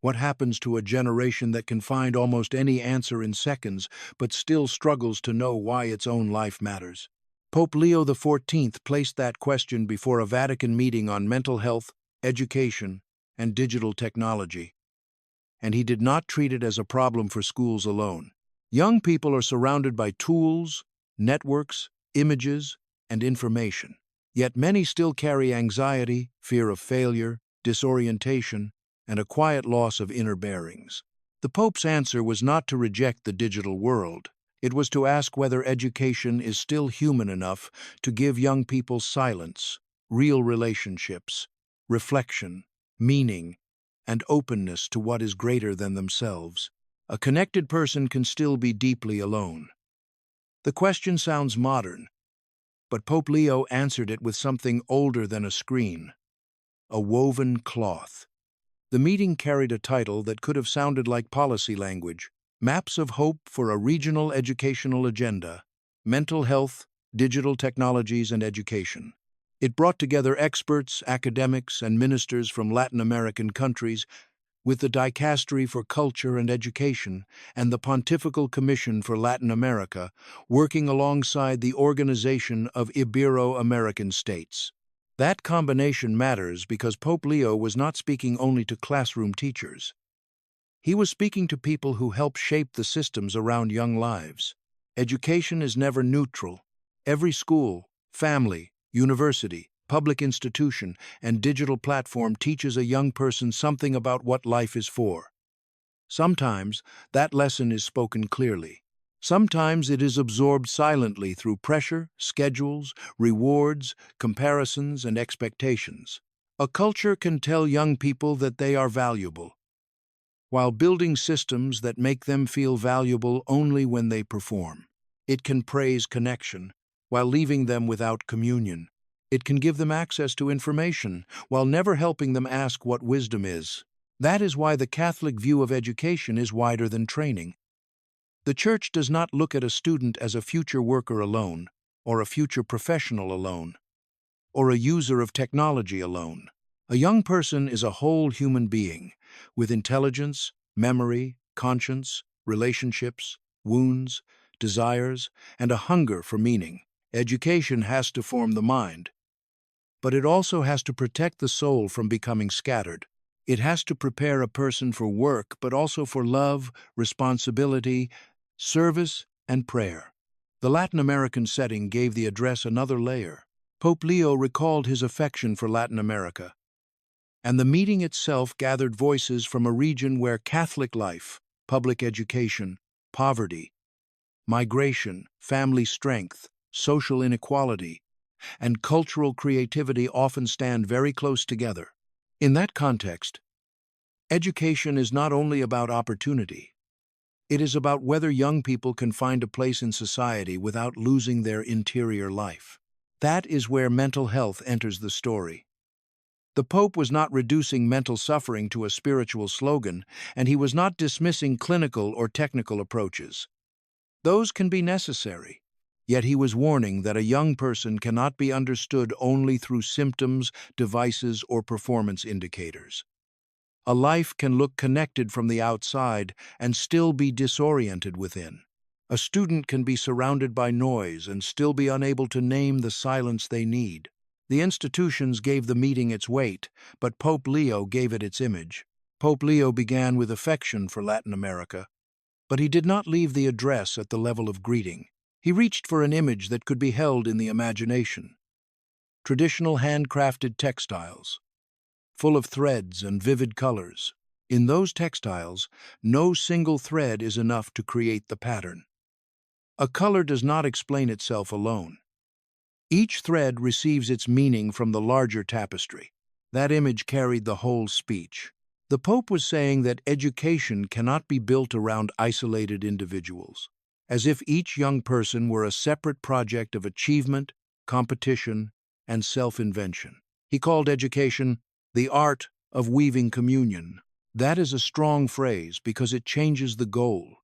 What happens to a generation that can find almost any answer in seconds, but still struggles to know why its own life matters? Pope Leo XIV placed that question before a Vatican meeting on mental health, education, and digital technology. And he did not treat it as a problem for schools alone. Young people are surrounded by tools, networks, images, and information. Yet many still carry anxiety, fear of failure, disorientation, and a quiet loss of inner bearings. The Pope's answer was not to reject the digital world. It was to ask whether education is still human enough to give young people silence, real relationships, reflection, meaning, and openness to what is greater than themselves. A connected person can still be deeply alone. The question sounds modern, but Pope Leo answered it with something older than a screen: a woven cloth. The meeting carried a title that could have sounded like policy language: Maps of Hope for a Regional Educational Agenda, Mental Health, Digital Technologies, and Education. It brought together experts, academics, and ministers from Latin American countries, with the Dicastery for Culture and Education and the Pontifical Commission for Latin America working alongside the Organization of Ibero-American States. That combination matters because Pope Leo was not speaking only to classroom teachers. He was speaking to people who help shape the systems around young lives. Education is never neutral. Every school, family, university, public institution, and digital platform teaches a young person something about what life is for. Sometimes that lesson is spoken clearly. Sometimes it is absorbed silently through pressure, schedules, rewards, comparisons, and expectations. A culture can tell young people that they are valuable, while building systems that make them feel valuable only when they perform. It can praise connection, while leaving them without communion. It can give them access to information, while never helping them ask what wisdom is. That is why the Catholic view of education is wider than training. The Church does not look at a student as a future worker alone, or a future professional alone, or a user of technology alone. A young person is a whole human being, with intelligence, memory, conscience, relationships, wounds, desires, and a hunger for meaning. Education has to form the mind, but it also has to protect the soul from becoming scattered. It has to prepare a person for work, but also for love, responsibility, service, and prayer. The Latin American setting gave the address another layer. Pope Leo recalled his affection for Latin America, and the meeting itself gathered voices from a region where Catholic life, public education, poverty, migration, family strength, social inequality, and cultural creativity often stand very close together. In that context, education is not only about opportunity. It is about whether young people can find a place in society without losing their interior life. That is where mental health enters the story. The Pope was not reducing mental suffering to a spiritual slogan, and he was not dismissing clinical or technical approaches. Those can be necessary. Yet he was warning that a young person cannot be understood only through symptoms, devices, or performance indicators. A life can look connected from the outside and still be disoriented within. A student can be surrounded by noise and still be unable to name the silence they need. The institutions gave the meeting its weight, but Pope Leo gave it its image. Pope Leo began with affection for Latin America, but he did not leave the address at the level of greeting. He reached for an image that could be held in the imagination. Traditional handcrafted textiles, full of threads and vivid colors. In those textiles, no single thread is enough to create the pattern. A color does not explain itself alone. Each thread receives its meaning from the larger tapestry. That image carried the whole speech. The Pope was saying that education cannot be built around isolated individuals, as if each young person were a separate project of achievement, competition, and self-invention. He called education the art of weaving communion. That is a strong phrase because it changes the goal.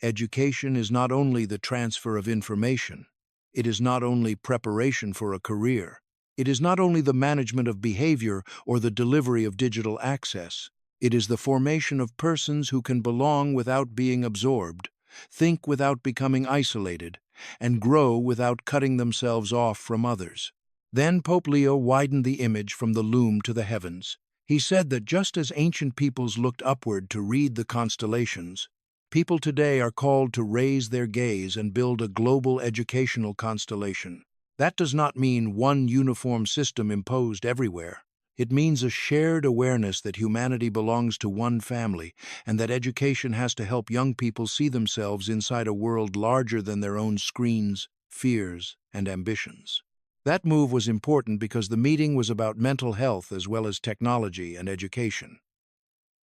Education is not only the transfer of information. It is not only preparation for a career. It is not only the management of behavior or the delivery of digital access. It is the formation of persons who can belong without being absorbed, think without becoming isolated, and grow without cutting themselves off from others. Then Pope Leo widened the image from the loom to the heavens. He said that just as ancient peoples looked upward to read the constellations, people today are called to raise their gaze and build a global educational constellation. That does not mean one uniform system imposed everywhere. It means a shared awareness that humanity belongs to one family and that education has to help young people see themselves inside a world larger than their own screens, fears, and ambitions. That move was important because the meeting was about mental health as well as technology and education.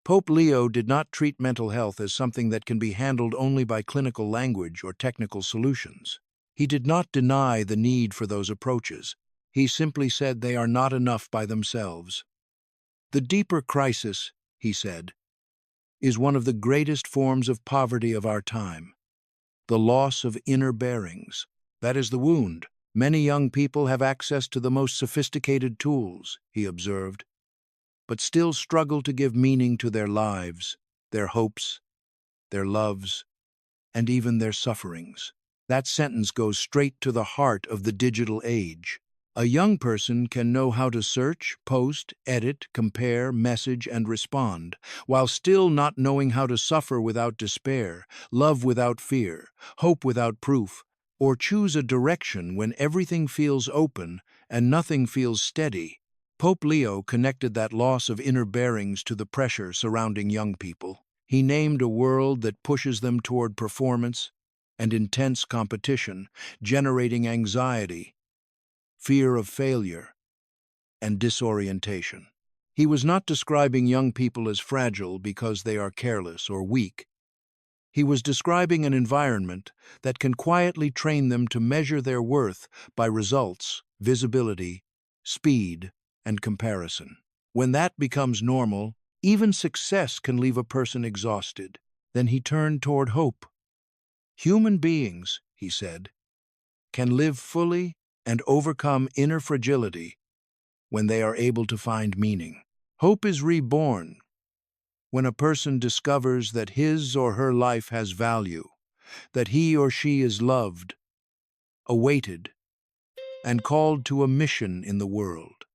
Pope Leo did not treat mental health as something that can be handled only by clinical language or technical solutions. He did not deny the need for those approaches. He simply said they are not enough by themselves. The deeper crisis, he said, is one of the greatest forms of poverty of our time, the loss of inner bearings. That is the wound. Many young people have access to the most sophisticated tools, he observed, but still struggle to give meaning to their lives, their hopes, their loves, and even their sufferings. That sentence goes straight to the heart of the digital age. A young person can know how to search, post, edit, compare, message, and respond, while still not knowing how to suffer without despair, love without fear, hope without proof, or choose a direction when everything feels open and nothing feels steady. Pope Leo connected that loss of inner bearings to the pressure surrounding young people. He named a world that pushes them toward performance and intense competition, generating anxiety, fear of failure, and disorientation. He was not describing young people as fragile because they are careless or weak. He was describing an environment that can quietly train them to measure their worth by results, visibility, speed, and comparison. When that becomes normal, even success can leave a person exhausted. Then he turned toward hope. Human beings, he said, can live fully and overcome inner fragility when they are able to find meaning. Hope is reborn when a person discovers that his or her life has value, that he or she is loved, awaited, and called to a mission in the world.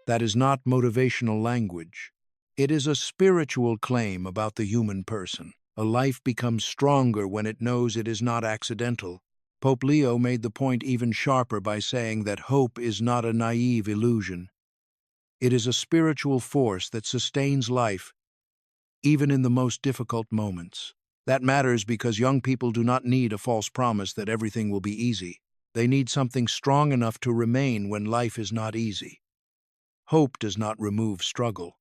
That is not motivational language. It is a spiritual claim about the human person. A life becomes stronger when it knows it is not accidental. Pope Leo made the point even sharper by saying that hope is not a naive illusion. It is a spiritual force that sustains life, even in the most difficult moments. That matters because young people do not need a false promise that everything will be easy. They need something strong enough to remain when life is not easy. Hope does not remove struggle.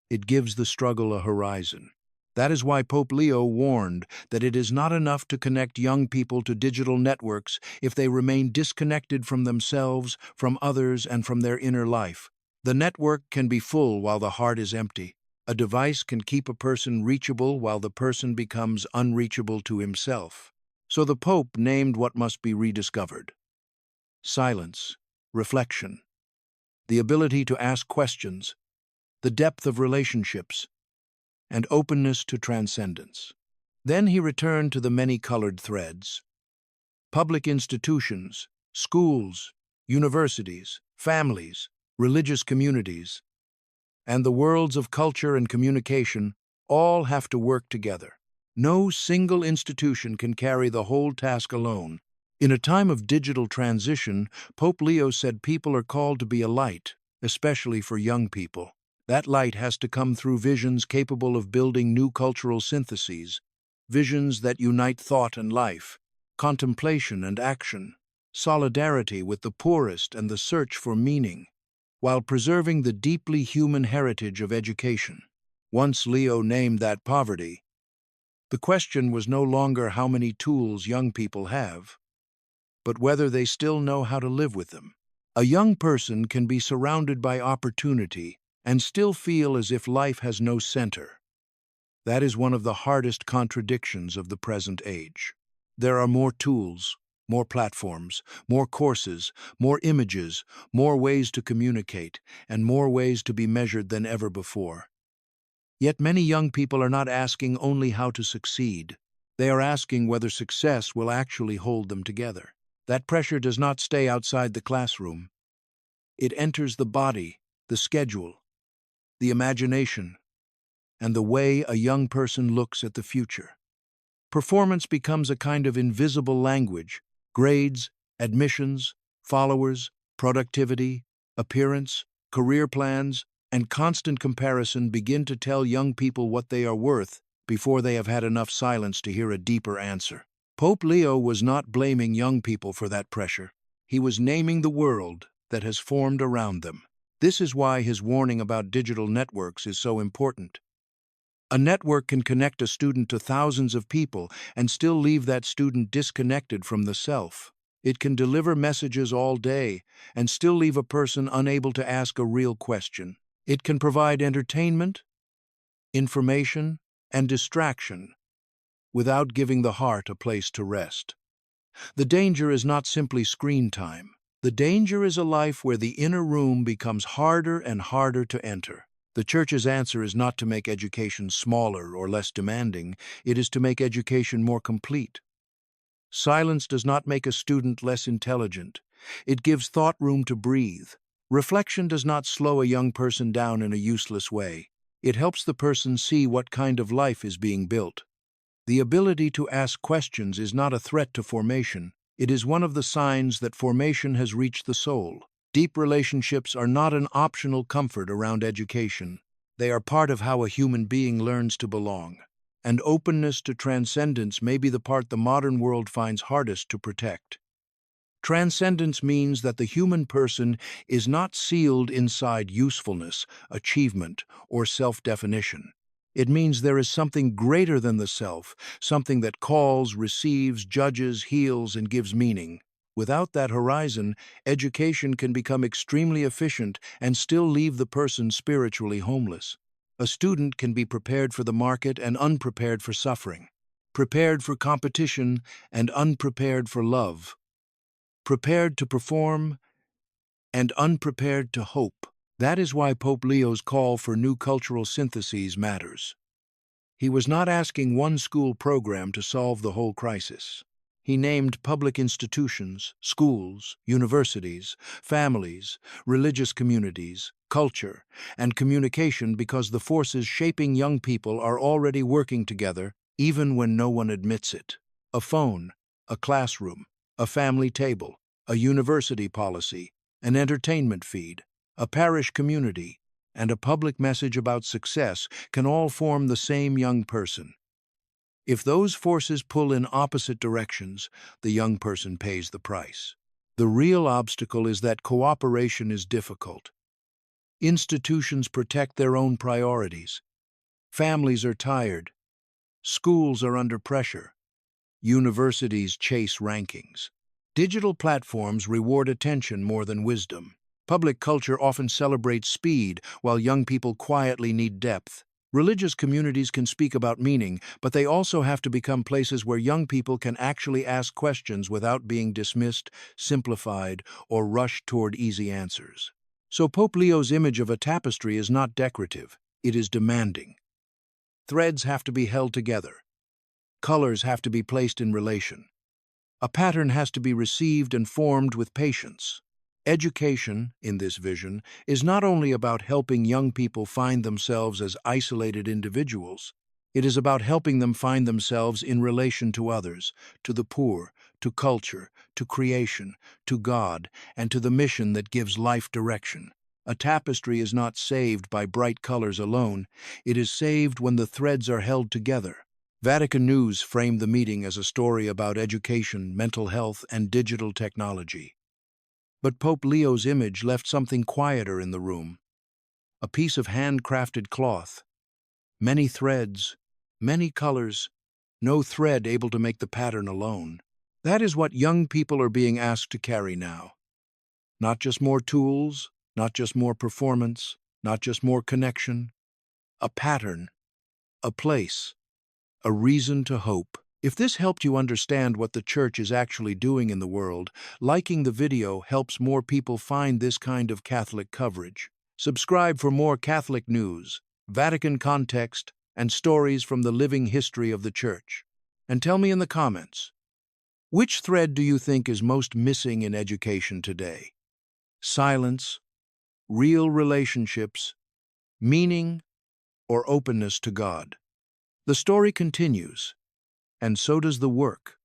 It gives the struggle a horizon. That is why Pope Leo warned that it is not enough to connect young people to digital networks if they remain disconnected from themselves, from others, and from their inner life. The network can be full while the heart is empty. A device can keep a person reachable while the person becomes unreachable to himself. So the Pope named what must be rediscovered: silence, reflection, the ability to ask questions, the depth of relationships, and openness to transcendence. Then he returned to the many-colored threads. Public institutions, schools, universities, families, religious communities, and the worlds of culture and communication all have to work together. No single institution can carry the whole task alone. In a time of digital transition, Pope Leo said people are called to be a light, especially for young people. That light has to come through visions capable of building new cultural syntheses, visions that unite thought and life, contemplation and action, solidarity with the poorest and the search for meaning, while preserving the deeply human heritage of education. Once Leo named that poverty, the question was no longer how many tools young people have, but whether they still know how to live with them. A young person can be surrounded by opportunity and still feel as if life has no center. That is one of the hardest contradictions of the present age. There are more tools, more platforms, more courses, more images, more ways to communicate, and more ways to be measured than ever before. Yet many young people are not asking only how to succeed. They are asking whether success will actually hold them together. That pressure does not stay outside the classroom. It enters the body, the schedule, the imagination, and the way a young person looks at the future. Performance becomes a kind of invisible language. Grades, admissions, followers, productivity, appearance, career plans, and constant comparison begin to tell young people what they are worth before they have had enough silence to hear a deeper answer. Pope Leo was not blaming young people for that pressure. He was naming the world that has formed around them. This is why his warning about digital networks is so important. A network can connect a student to thousands of people and still leave that student disconnected from the self. It can deliver messages all day and still leave a person unable to ask a real question. It can provide entertainment, information, and distraction without giving the heart a place to rest. The danger is not simply screen time. The danger is a life where the inner room becomes harder and harder to enter. The Church's answer is not to make education smaller or less demanding, it is to make education more complete. Silence does not make a student less intelligent. It gives thought room to breathe. Reflection does not slow a young person down in a useless way. It helps the person see what kind of life is being built. The ability to ask questions is not a threat to formation. It is one of the signs that formation has reached the soul. Deep relationships are not an optional comfort around education. They are part of how a human being learns to belong. And openness to transcendence may be the part the modern world finds hardest to protect. Transcendence means that the human person is not sealed inside usefulness, achievement, or self-definition. It means there is something greater than the self, something that calls, receives, judges, heals, and gives meaning. Without that horizon, education can become extremely efficient and still leave the person spiritually homeless. A student can be prepared for the market and unprepared for suffering, prepared for competition and unprepared for love, prepared to perform and unprepared to hope. That is why Pope Leo's call for new cultural syntheses matters. He was not asking one school program to solve the whole crisis. He named public institutions, schools, universities, families, religious communities, culture, and communication because the forces shaping young people are already working together, even when no one admits it. A phone, a classroom, a family table, a university policy, an entertainment feed, a parish community, and a public message about success can all form the same young person. If those forces pull in opposite directions, the young person pays the price. The real obstacle is that cooperation is difficult. Institutions protect their own priorities. Families are tired. Schools are under pressure. Universities chase rankings. Digital platforms reward attention more than wisdom. Public culture often celebrates speed, while young people quietly need depth. Religious communities can speak about meaning, but they also have to become places where young people can actually ask questions without being dismissed, simplified, or rushed toward easy answers. So Pope Leo's image of a tapestry is not decorative, it is demanding. Threads have to be held together. Colors have to be placed in relation. A pattern has to be received and formed with patience. Education, in this vision, is not only about helping young people find themselves as isolated individuals, it is about helping them find themselves in relation to others, to the poor, to culture, to creation, to God, and to the mission that gives life direction. A tapestry is not saved by bright colors alone, it is saved when the threads are held together. Vatican News framed the meeting as a story about education, mental health, and digital technology. But Pope Leo's image left something quieter in the room. A piece of handcrafted cloth. Many threads, many colors, no thread able to make the pattern alone. That is what young people are being asked to carry now. Not just more tools, not just more performance, not just more connection. A pattern, a place, a reason to hope. If this helped you understand what the Church is actually doing in the world, liking the video helps more people find this kind of Catholic coverage. Subscribe for more Catholic news. Vatican context, and stories from the living history of the Church. And tell me in the comments, which thread do you think is most missing in education today? Silence, real relationships, meaning, or openness to God? The story continues, and so does the work.